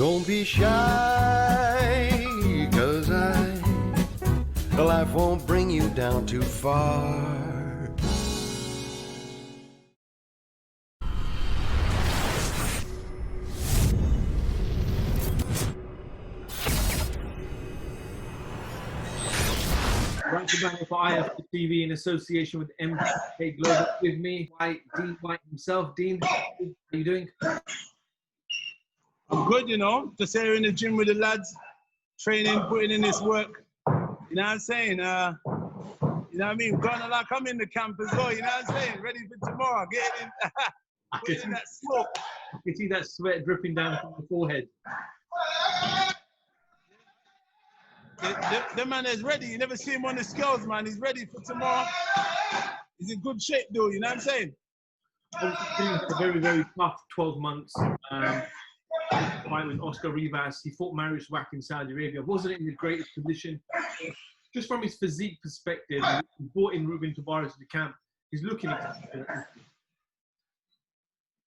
Don't be shy, 'cause life won't bring you down too far. Right to back for IFTV in association with MPK Global. With me, Dean Whyte himself. Dean, how are you doing? I'm good, you know, just here in the gym with the lads, training, putting in this work. You know what I'm saying? You know what I mean? Gonna like I'm in the camp as well, you know what I'm saying? Ready for tomorrow, getting in, putting in that smoke. I can see that sweat dripping down from the forehead. The man is ready. You never see him on the scales, man. He's ready for tomorrow. He's in good shape, though, you know what I'm saying? A very, very tough 12 months. Fight with Oscar Rivas. He fought Marius Wack in Saudi Arabia. Wasn't in the greatest position. Just from his physique perspective, he brought in Ruben Tavares to the camp. He's looking at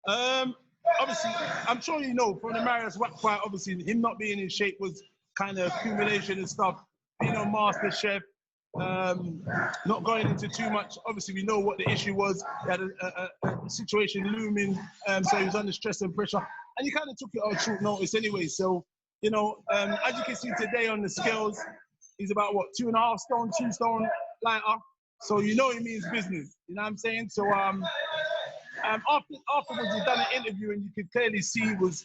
Obviously, I'm sure you know, from the Marius Wack fight, obviously, him not being in shape was kind of accumulation and stuff. Being on MasterChef, not going into too much. Obviously, we know what the issue was. He had a situation looming, so he was under stress and pressure. And he kind of took it on short notice anyway. So, you know, as you can see today on the scales, he's about, what, 2.5 stone, 2 stone lighter. So you know he means business. You know what I'm saying? So afterwards, he done an interview, and you could clearly see he was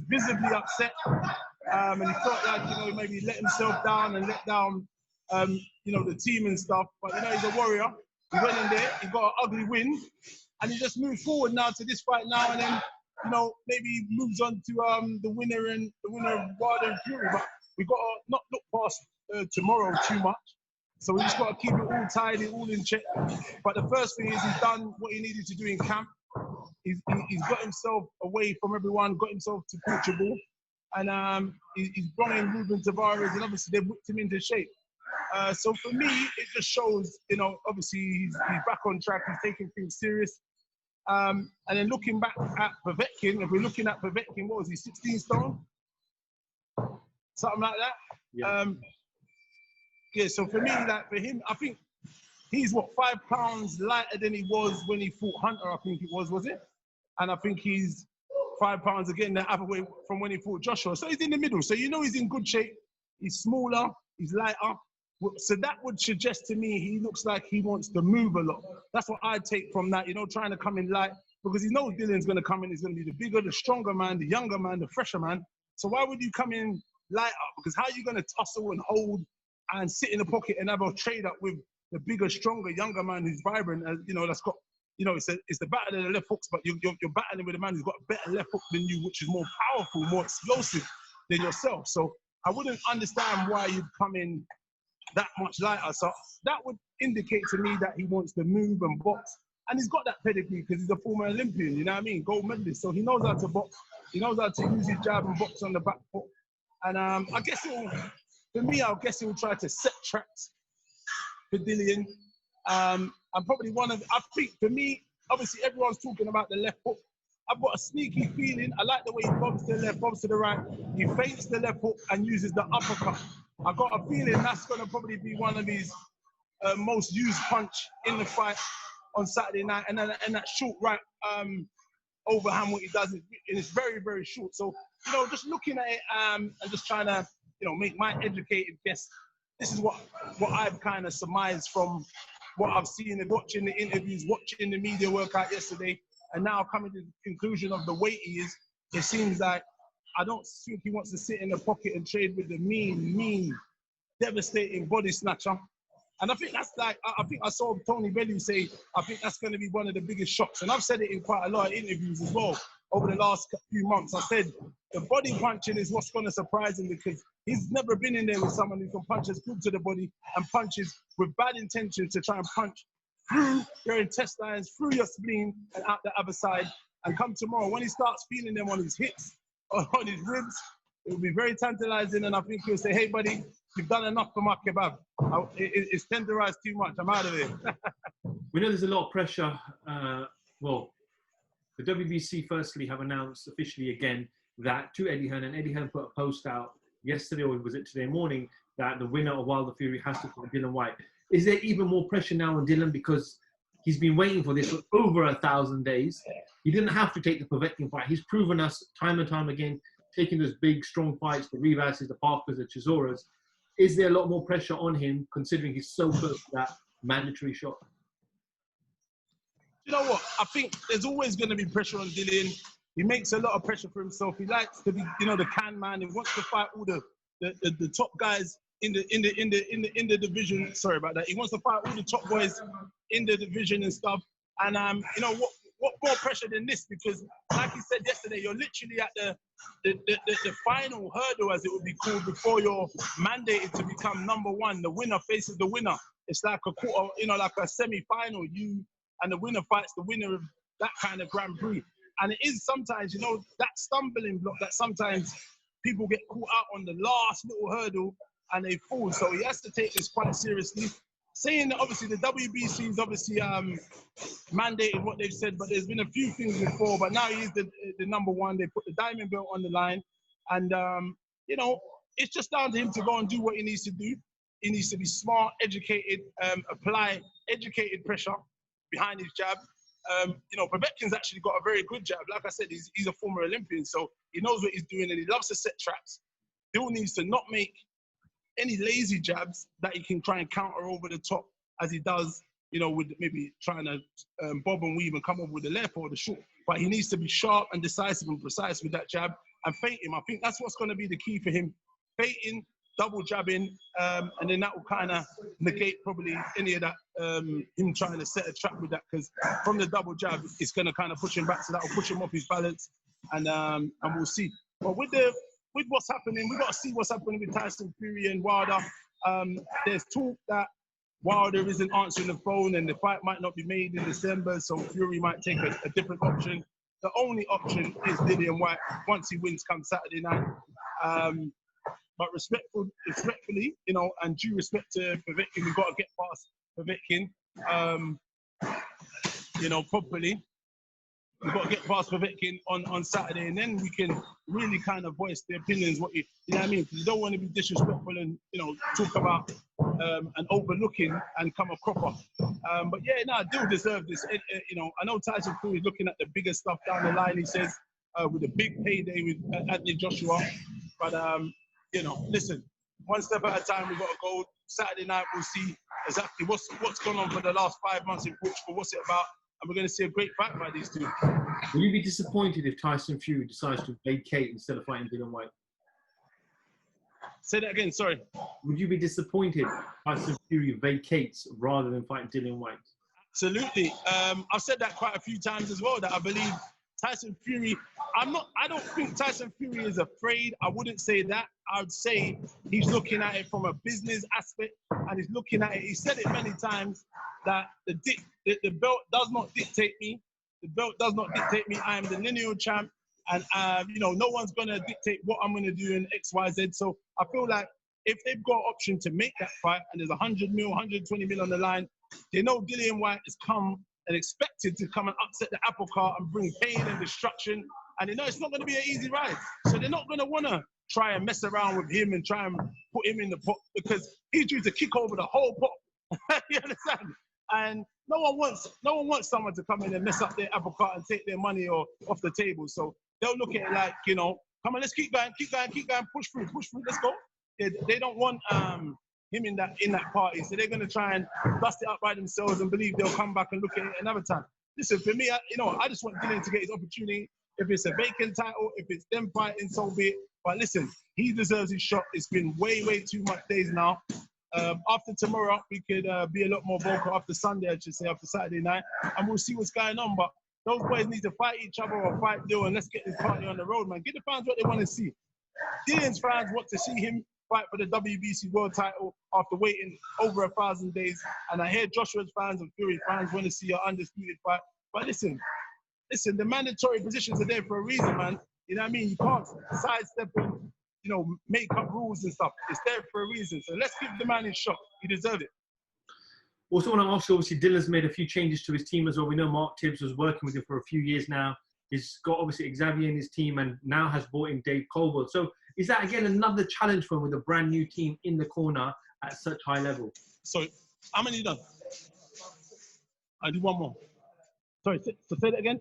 visibly upset. And he felt like, you know, maybe he let himself down and let down, you know, the team and stuff. But, you know, he's a warrior. He went in there, he got an ugly win, and he just moved forward now to this fight now, and then, you know, maybe he moves on to the winner of Wilder and Fury. But we got to not look past tomorrow too much. So we just got to keep it all tidy, all in check. But the first thing is he's done what he needed to do in camp. He's got himself away from everyone, got himself to Portugal. And he's brought in Ruben Tavares, and obviously they've whipped him into shape. So for me, it just shows, you know, obviously he's back on track, he's taking things serious. And then looking back at Povetkin, if we're looking at Povetkin, what was he, 16 stone? Something like that? Yeah. Yeah, so for me, like for him, I think he's, what, 5 pounds lighter than he was when he fought Hunter, I think it was it? And I think he's 5 pounds again the other way from when he fought Joshua. So he's in the middle. So you know he's in good shape. He's smaller, he's lighter. So that would suggest to me he looks like he wants to move a lot. That's what I take from that, you know, trying to come in light, because he knows Dillian's going to come in. He's going to be the bigger, the stronger man, the younger man, the fresher man. So why would you come in lighter? Because how are you going to tussle and hold and sit in the pocket and have a trade up with the bigger, stronger, younger man who's vibrant, you know, that's got, you know, it's the battle of the left hooks, but you're battling with a man who's got a better left hook than you, which is more powerful, more explosive than yourself. So I wouldn't understand why you'd come in that much lighter. So that would indicate to me that he wants to move and box. And he's got that pedigree because he's a former Olympian, you know what I mean? Gold medalist. So he knows how to box. He knows how to use his jab and box on the back foot. And I guess I guess he'll try to set traps for Dillian. And probably I think for me, obviously everyone's talking about the left hook. I've got a sneaky feeling. I like the way he bobs to the left, bobs to the right. He feints the left hook and uses the uppercut. I got a feeling that's going to probably be one of his most used punch in the fight on Saturday night. And that short right overhand, what he does, and it's very, very short. So, you know, just looking at it and just trying to, you know, make my educated guess. This is what I've kind of surmised from what I've seen and watching the interviews, watching the media workout yesterday, and now coming to the conclusion of the weight he is. It seems like I don't think he wants to sit in the pocket and trade with the mean, devastating body snatcher. And I think that's like, I think I saw Tony Bellew say, I think that's going to be one of the biggest shocks. And I've said it in quite a lot of interviews as well over the last few months. I said the body punching is what's going to surprise him, because he's never been in there with someone who can punch as good to the body and punches with bad intentions to try and punch through your intestines, through your spleen and out the other side. And come tomorrow, when he starts feeling them on his hips, on his ribs, it will be very tantalizing. And I think he'll say, hey, buddy, you've done enough for my kebab. It's tenderized too much. I'm out of here. We know there's a lot of pressure. Well, the WBC firstly have announced officially again that to Eddie Hearn, and Eddie Hearn put a post out yesterday, or was it today morning, that the winner of Wilder Fury has to fight Dillian Whyte. Is there even more pressure now on Dillian because he's been waiting for this for over 1,000 days? He didn't have to take the Povetkin fight. He's proven us time and time again, taking those big, strong fights, the Rivas, the Parkers, the Chisoras. Is there a lot more pressure on him considering he's so close to that mandatory shot? You know what? I think there's always going to be pressure on Dillian. He makes a lot of pressure for himself. He likes to be, you know, the can man. He wants to fight all the top guys in the division. Sorry about that. He wants to fight all the top boys in the division and stuff. And you know what more pressure than this? Because like he said yesterday, you're literally at the final hurdle, as it would be called, before you're mandated to become number one. The winner faces the winner. It's like a quarter, you know, like a semi-final. You and the winner fights the winner of that kind of Grand Prix. And it is sometimes, you know, that stumbling block that sometimes people get caught out on the last little hurdle and they fall. So he has to take this quite seriously. Saying that obviously the WBC's obviously mandated what they've said, but there's been a few things before, but now he's the number one. They put the diamond belt on the line. And, you know, it's just down to him to go and do what he needs to do. He needs to be smart, educated, apply educated pressure behind his jab. You know, Povetkin's actually got a very good jab. Like I said, he's a former Olympian, so he knows what he's doing and he loves to set traps. Dill needs to not make any lazy jabs that he can try and counter over the top as he does, you know, with maybe trying to bob and weave and come over with the left or the short. But he needs to be sharp and decisive and precise with that jab and feint him. I think that's what's going to be the key for him. Feinting, double jabbing, and then that will kind of negate probably any of that, him trying to set a trap with that, because from the double jab, it's going to kind of push him back, so that will push him off his balance, and we'll see. But with what's happening, we've got to see what's happening with Tyson Fury and Wilder. There's talk that Wilder isn't answering the phone and the fight might not be made in December, so Fury might take a different option. The only option is Dillian Whyte once he wins come Saturday night. But respectfully, you know, and due respect to Povetkin, we've got to get past Povetkin, you know, properly. We've got to get past Povetkin on Saturday, and then we can really kind of voice the opinions, what you know what I mean? Because you don't want to be disrespectful and, you know, talk about and overlooking and come a cropper. But yeah, no, Dill deserve this. You know, I know Tyson Fury is looking at the bigger stuff down the line, he says, with a big payday with Anthony Joshua. But, you know, listen, one step at a time, we've got to go. Saturday night, we'll see exactly what's gone on for the last 5 months in Portugal, what's it about, and we're going to see a great fight by these two. Will you be disappointed if Tyson Fury decides to vacate instead of fighting Dillian Whyte? Say that again, sorry. Would you be disappointed if Tyson Fury vacates rather than fighting Dillian Whyte? Absolutely. I've said that quite a few times as well, that I believe Tyson Fury, I don't think Tyson Fury is afraid. I wouldn't say that. I would say he's looking at it from a business aspect, and he's looking at it, he said it many times, that the belt does not dictate me. The belt does not dictate me. I am the lineal champ, and you know, no one's gonna dictate what I'm gonna do in X, Y, Z. So I feel like if they've got an option to make that fight, and there's 100 mil, 120 mil on the line, they know Dillian Whyte has come and expected to come and upset the apple cart and bring pain and destruction. And they know it's not going to be an easy ride. So they're not going to want to try and mess around with him and try and put him in the pot, because he's due to kick over the whole pot. You understand? And no one wants someone to come in and mess up their apple cart and take their money or off the table. So they'll look at it like, you know, come on, let's keep going, push through, let's go. They don't want him in that party, so they're going to try and dust it up by themselves and believe they'll come back and look at it another time. Listen, for me, I just want Dillian to get his opportunity. If it's a vacant title, if it's them fighting, so be it. But listen, he deserves his shot. It's been way too much days now. After tomorrow, we could be a lot more vocal. After Sunday, I should say, after Saturday night, and we'll see what's going on. But those boys need to fight each other or fight Dill, and let's get this party on the road, man. Give the fans what they want to see. Dillian's fans want to see him fight for the WBC world title after waiting over 1,000 days. And I hear Joshua's fans and Fury fans want to see an undisputed fight. But listen, the mandatory positions are there for a reason, man. You know what I mean? You can't sidestep and, you know, make up rules and stuff. It's there for a reason. So let's give the man his shot. He deserved it. Also want to ask you, obviously, Dillian's made a few changes to his team as well. We know Mark Tibbs was working with him for a few years now. He's got obviously Xavier in his team and now has brought in Dave Colwell. So is that again another challenge for him with a brand new team in the corner at such high level? So how many done? I do one more. Sorry, so say that again.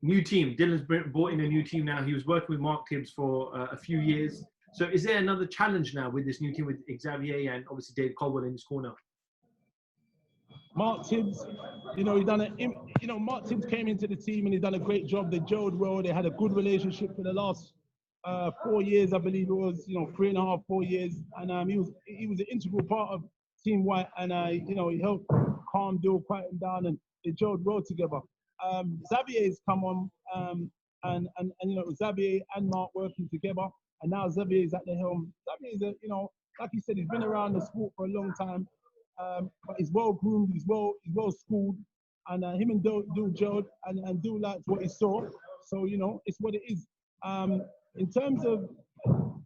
New team. Dylan's brought in a new team now. He was working with Mark Tibbs for a few years. So is there another challenge now with this new team with Xavier and obviously Dave Colwell in his corner? Mark Tibbs, he done it. Mark Tibbs came into the team and he done a great job. They gelled well. They had a good relationship for the last 4 years, I believe it was. 3.5, 4 years, and he was an integral part of Team White, and he helped calm Dill, quiet him down, and they gelled well together. Xavier's come on, and Xavier and Mark working together, and now Xavier's at the helm. Xavier's like you said, he's been around the sport for a long time. But he's well groomed, he's well schooled, and him and Dill gelled, and Dill liked what he saw. So it's what it is. In terms of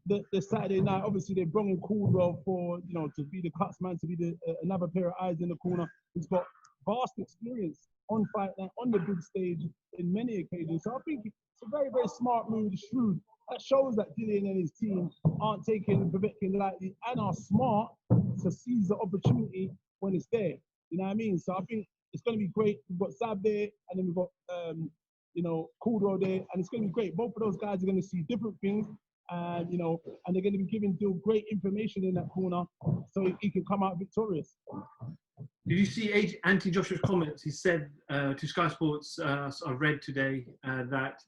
the Saturday night, obviously they brought in Caldwell for to be the cuts man, to be another pair of eyes in the corner. He's got vast experience on fight night, on the big stage in many occasions. So I think it's a very, very smart move, shrewd. That shows that Dillian and his team aren't taking Povetkin lightly and are smart to seize the opportunity when it's there. You know what I mean? So I think it's going to be great. We've got Sab there, and then we've got Caldwell there, and it's going to be great. Both of those guys are going to see different things, and and they're going to be giving Dill great information in that corner, so he can come out victorious. Did you see Anthony Joshua's comments? He said to Sky Sports, I read today that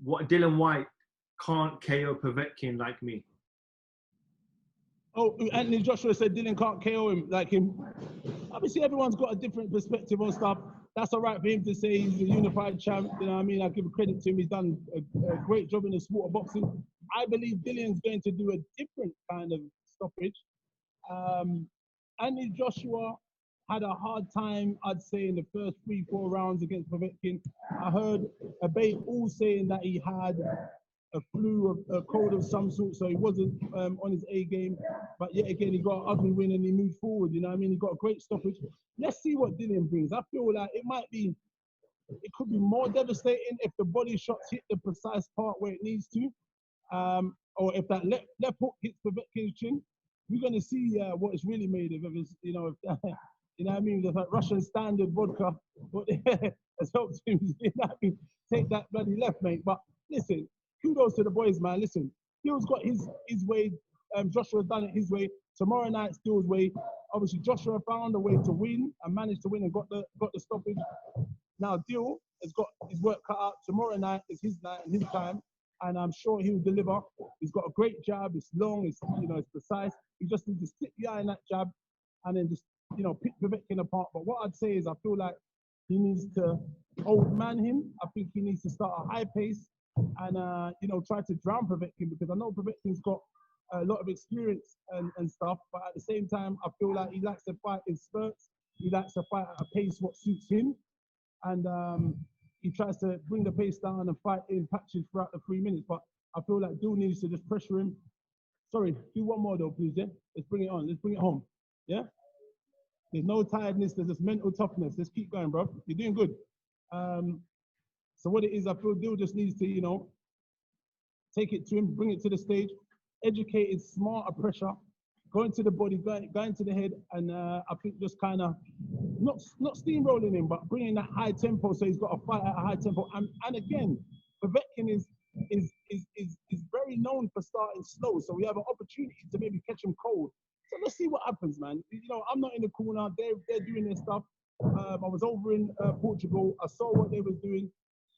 Dillian Whyte can't KO Povetkin like me. Oh, Anthony Joshua said Dillian can't KO him like him. Obviously, everyone's got a different perspective on stuff. That's all right for him to say he's a unified champ. You know what I mean? I give credit to him. He's done a great job in the sport of boxing. I believe Dillian's going to do a different kind of stoppage. Anthony Joshua had a hard time, I'd say, in the first 3-4 rounds against Povetkin. I heard Abate all saying that he had a flu, a cold of some sort, so he wasn't on his A game. But yet again, he got an ugly win and he moved forward. You know what I mean? He got a great stoppage. Let's see what Dillian brings. I feel like it could be more devastating if the body shots hit the precise part where it needs to, or if that left hook hits Povetkin's chin. We're going to see what it's really made of. If you know what I mean? The Russian standard vodka, what has helped him, take that bloody left, mate. But listen, kudos to the boys, man. Listen, Dill's got his way. Joshua's done it his way. Tomorrow night's Dill's way. Obviously, Joshua found a way to win and managed to win and got the stoppage. Now, Dill has got his work cut out. Tomorrow night is his night and his time, and I'm sure he'll deliver. He's got a great jab. It's long. It's precise. He just needs to stick the eye in that jab, and then just pick Povetkin apart. But what I'd say is, I feel like he needs to old man him. I think he needs to start a high pace and try to drown Povetkin, because I know Povetkin's got a lot of experience and stuff, but at the same time I feel like he likes to fight in spurts. He likes to fight at a pace what suits him, and he tries to bring the pace down and fight in patches throughout the 3 minutes. But I feel like Dill needs to just pressure him. Sorry, do one more though, please. Yeah, let's bring it on. Let's bring it home. Yeah, there's no tiredness. There's just mental toughness. Let's keep going, bro. You're doing good. So what it is, I feel Dill just needs to, take it to him, bring it to the stage, educated, smarter pressure, going to the body, going to the head, and I think just kind of not steamrolling him, but bringing that high tempo. So he's got to fight at a high tempo. And again, Povetkin is very known for starting slow. So we have an opportunity to maybe catch him cold. So let's see what happens, man. I'm not in the corner. They're doing their stuff. I was over in Portugal. I saw what they was doing.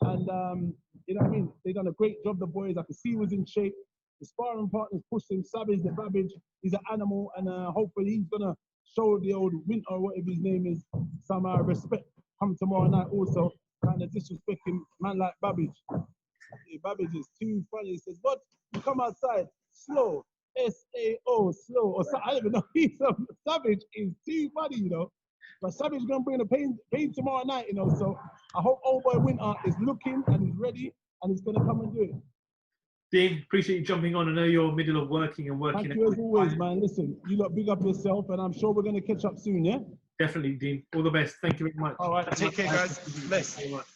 And, you know what I mean? They done a great job, the boys. I could see he was in shape. The sparring partners pushed him. Savage, the Babbage, he's an animal. And hopefully he's going to show the old Winter, or whatever his name is, some respect. Come tomorrow night also. Kind of disrespecting man like Babbage. Yeah, Babbage is too funny. He says, what? You come outside, slow. S-A-O, slow. Or I don't even know. Savage is too funny, But Savage is going to bring the pain tomorrow night, So I hope old boy Winter is looking and he's ready and he's going to come and do it. Dean, appreciate you jumping on. I know you're middle of working. Thank you as always, man. Listen, you lot big up yourself, and I'm sure we're going to catch up soon, yeah? Definitely, Dean. All the best. Thank you very much. All right. Take care, guys. Bless. Thank you very much.